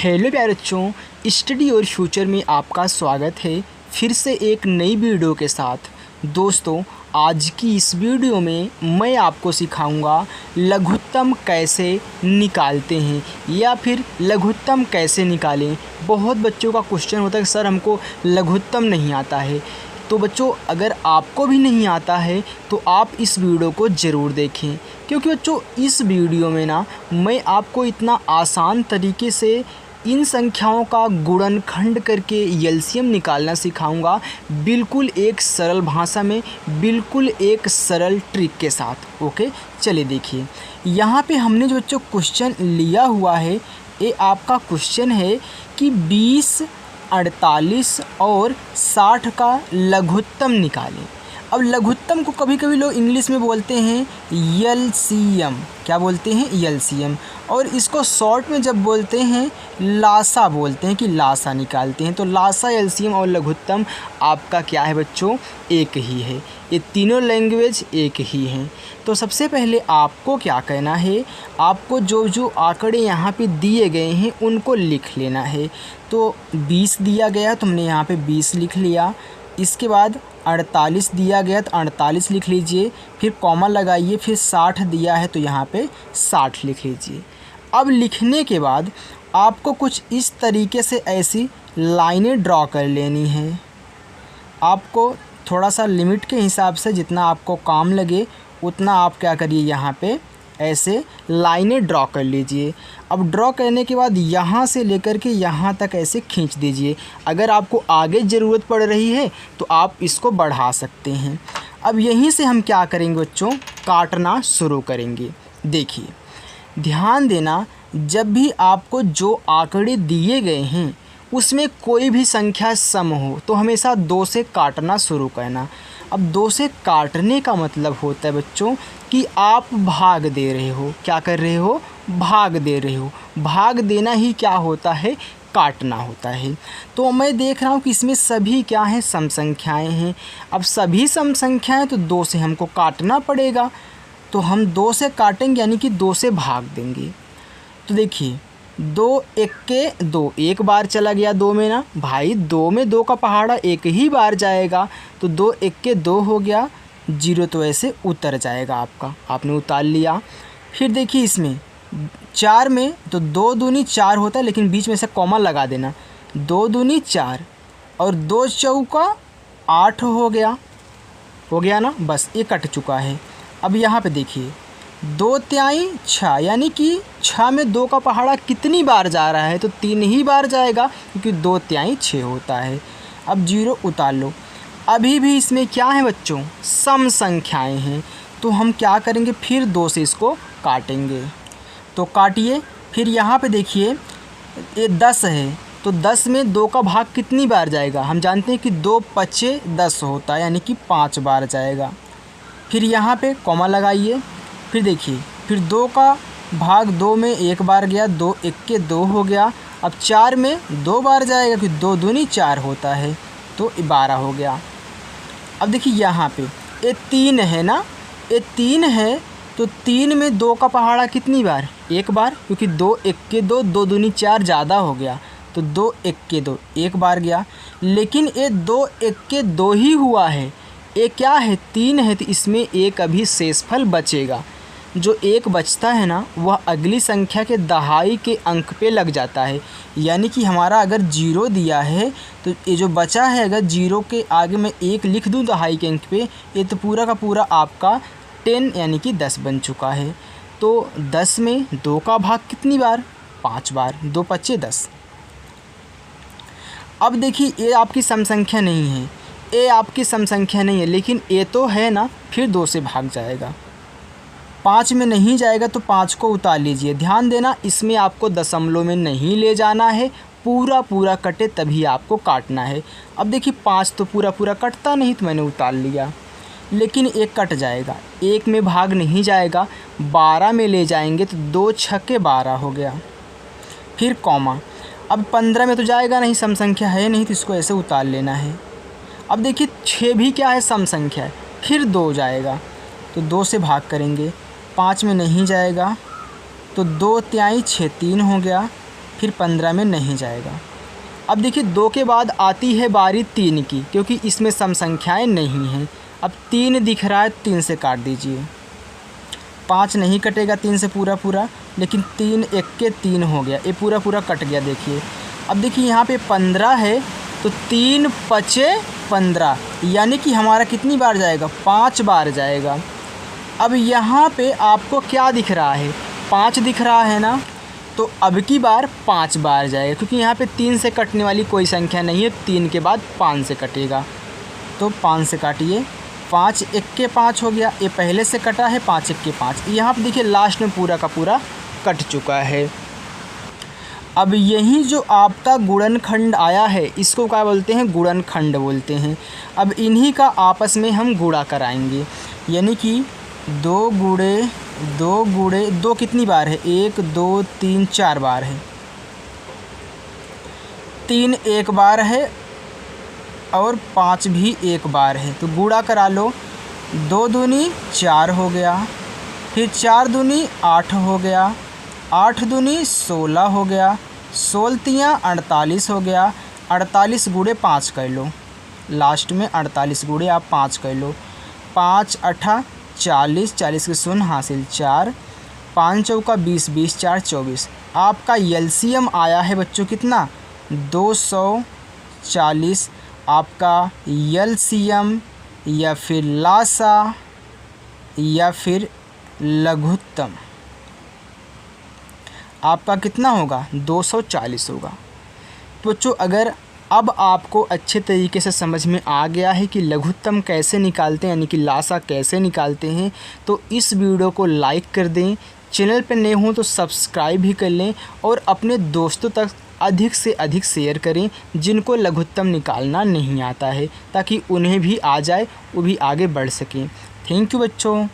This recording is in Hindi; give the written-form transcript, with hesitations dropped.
हेलो प्यारे बच्चों, स्टडी और फ्यूचर में आपका स्वागत है फिर से एक नई वीडियो के साथ। दोस्तों, आज की इस वीडियो में मैं आपको सिखाऊंगा लघुत्तम कैसे निकालते हैं या फिर लघुत्तम कैसे निकालें। बहुत बच्चों का क्वेश्चन होता है कि सर हमको लघुत्तम नहीं आता है। तो बच्चों, अगर आपको भी नहीं आता है तो आप इस वीडियो को ज़रूर देखें, क्योंकि बच्चों इस वीडियो में ना मैं आपको इतना आसान तरीके से इन संख्याओं का गुणनखंड करके एलसीएम निकालना सिखाऊंगा, बिल्कुल एक सरल भाषा में, बिल्कुल एक सरल ट्रिक के साथ। ओके, चलिए देखिए यहाँ पे हमने जो बच्चों क्वेश्चन लिया हुआ है, ये आपका क्वेश्चन है कि 20, 48 और 60 का लघुत्तम निकालें। अब लघुत्तम को कभी कभी लोग इंग्लिश में बोलते हैं एलसीएम। क्या बोलते हैं? एलसीएम। और इसको शॉर्ट में जब बोलते हैं लासा बोलते हैं कि लासा निकालते हैं। तो लासा, एलसीएम और लघुत्तम आपका क्या है बच्चों? एक ही है। ये तीनों लैंग्वेज एक ही हैं। तो सबसे पहले आपको क्या करना है, आपको जो जो आंकड़े यहाँ पे दिए गए हैं उनको लिख लेना है। तो 20 दिया गया तो हमने यहाँ पे 20 लिख लिया। इसके बाद 48 दिया गया तो 48 लिख लीजिए, फिर कॉमा लगाइए, फिर 60 दिया है तो यहाँ पे 60 लिख लीजिए। अब लिखने के बाद आपको कुछ इस तरीके से ऐसी लाइनें ड्रॉ कर लेनी है। आपको थोड़ा सा लिमिट के हिसाब से जितना आपको काम लगे उतना आप क्या करिए, यहाँ पे ऐसे लाइनें ड्रॉ कर लीजिए। अब ड्रॉ करने के बाद यहाँ से लेकर के यहाँ तक ऐसे खींच दीजिए। अगर आपको आगे ज़रूरत पड़ रही है तो आप इसको बढ़ा सकते हैं। अब यहीं से हम क्या करेंगे बच्चों, काटना शुरू करेंगे। देखिए ध्यान देना, जब भी आपको जो आंकड़े दिए गए हैं उसमें कोई भी संख्या सम हो तो हमेशा 2 से काटना शुरू करना। अब 2 से काटने का मतलब होता है बच्चों कि आप भाग दे रहे हो। क्या कर रहे हो? भाग दे रहे हो। भाग देना ही क्या होता है? काटना होता है। तो मैं देख रहा हूँ कि इसमें सभी क्या हैं? सम संख्याएँ हैं। अब सभी सम संख्याएँ तो 2 से हमको काटना पड़ेगा। तो हम 2 से काटेंगे यानी कि 2 से भाग देंगे। तो देखिए 2 एक्के 2, एक बार चला गया 2 में ना भाई, 2 में 2 का पहाड़ा एक ही बार जाएगा। तो 2 एक्के 2 हो गया, 0 तो ऐसे उतर जाएगा आपका, आपने उतार लिया। फिर देखिए इसमें 4 में तो 2 दूनी 4 होता है, लेकिन बीच में से कॉमा लगा देना। 2 दूनी 4 और 2 चौका 8 हो गया ना, बस ये कट चुका है। अब यहाँ पे देखिए 2 तिहाई 6, यानी कि 6 में 2 का पहाड़ा कितनी बार जा रहा है? तो 3 ही बार जाएगा, क्योंकि 2 तिहाई 6 होता है। अब 0 उतार लो। अभी भी इसमें क्या है बच्चों? सम संख्याएं हैं। तो हम क्या करेंगे, फिर 2 से इसको काटेंगे। तो काटिए। फिर यहाँ पे देखिए ये 10 है, तो 10 में 2 का भाग कितनी बार जाएगा? हम जानते हैं कि 2 पचे 10 होता है, यानी कि 5 बार जाएगा। फिर यहाँ पे कॉमा लगाइए। फिर देखिए फिर 2 का भाग 2 में एक बार गया, 2 एक्के 2 हो गया। अब 4 में 2 बार जाएगा, कि 2 दूनी 4 होता है, तो 12 हो गया। अब देखिए यहाँ पे ये 3 है ना, ये 3 है तो 3 में 2 का पहाड़ा कितनी बार? एक बार, क्योंकि 2 एक्के 2, 2 दूनी 4 ज़्यादा हो गया, तो 2 एक्के 2 एक बार गया। लेकिन ये 2 एक्के 2 ही हुआ है, ये क्या है? 3 है, तो इसमें एक अभी शेषफल बचेगा। जो एक बचता है ना, वह अगली संख्या के दहाई के अंक पे लग जाता है। यानी कि हमारा अगर 0 दिया है तो ये जो बचा है, अगर 0 के आगे मैं 1 लिख दूं दहाई के अंक पे, ये तो पूरा का पूरा आपका 10 यानी कि 10 बन चुका है। तो 10 में 2 का भाग कितनी बार? 5 बार। 2 पच्चे 10। अब देखिए ये आपकी सम संख्या नहीं है, ये आपकी सम संख्या नहीं है, लेकिन ये तो है ना, फिर 2 से भाग जाएगा। 5 में नहीं जाएगा तो 5 को उतार लीजिए। ध्यान देना, इसमें आपको दशमलव में नहीं ले जाना है, पूरा पूरा कटे तभी आपको काटना है। अब देखिए 5 तो पूरा पूरा कटता नहीं, तो मैंने उतार लिया, लेकिन 1 कट जाएगा, 1 में भाग नहीं जाएगा, 12 में ले जाएंगे तो 2 छक्के 12 हो गया। फिर कॉमा। अब 15 में तो जाएगा नहीं, सम संख्या है नहीं, तो इसको ऐसे उतार लेना है। अब देखिए 6 भी क्या है? सम संख्या है। फिर 2 जाएगा, तो 2 से भाग करेंगे। 5 में नहीं जाएगा, तो 2 तिहाई 6 3 हो गया। फिर 15 में नहीं जाएगा। अब देखिए 2 के बाद आती है बारी 3 की, क्योंकि इसमें सम संख्याएँ नहीं हैं। अब 3 दिख रहा है, 3 से काट दीजिए। 5 नहीं कटेगा 3 से पूरा पूरा, लेकिन 3 1 के 3 हो गया, ये पूरा पूरा कट गया। देखिए अब देखिए यहाँ पे 15 है, तो 3 पचे 15, यानी कि हमारा कितनी बार जाएगा, 5 बार जाएगा। अब यहाँ पे आपको क्या दिख रहा है, 5 दिख रहा है ना, तो अब की बार 5 बार जाएगा, क्योंकि यहाँ पे 3 से कटने वाली कोई संख्या नहीं है। 3 के बाद 5 से कटेगा, तो 5 से काटिए। 5 1 के 5 हो गया, ये पहले से कटा है। 5 1 के 5, यहाँ पर देखिए लास्ट में पूरा का पूरा कट चुका है। अब यही जो आपका गुणनखंड आया है, इसको क्या बोलते हैं, गुणनखंड बोलते हैं। अब इन्हीं का आपस में हम गुणा कराएंगे, यानी कि 2 गुणे 2 कितनी बार है, 1 2 3 4 बार है। 3 1 बार है और 5 भी 1 बार है, तो गुणा करा लो। 2 दूनी 4 हो गया, फिर 4 दूनी 8 हो गया, 8 दूनी 16 हो गया, 16 तियाँ 48 हो गया। 48 गुणे 5 कर लो, लास्ट में 48 गुणे आप 5 कर लो। 5 8 40, 40 के शून्य हासिल 4, 5 चौका 20, 20 4 24। आपका एलसीएम आया है बच्चों कितना, 240। आपका एलसीएम या फिर लासा या फिर लघुत्तम आपका कितना होगा, 240 होगा। तो बच्चों अगर अब आपको अच्छे तरीके से समझ में आ गया है कि लघुत्तम कैसे निकालते हैं, यानी कि लासा कैसे निकालते हैं, तो इस वीडियो को लाइक कर दें। चैनल पर नए हों तो सब्सक्राइब भी कर लें और अपने दोस्तों तक अधिक से अधिक शेयर करें जिनको लघुत्तम निकालना नहीं आता है, ताकि उन्हें भी आ जाए, वो भी आगे बढ़ सकें। थैंक यू बच्चों।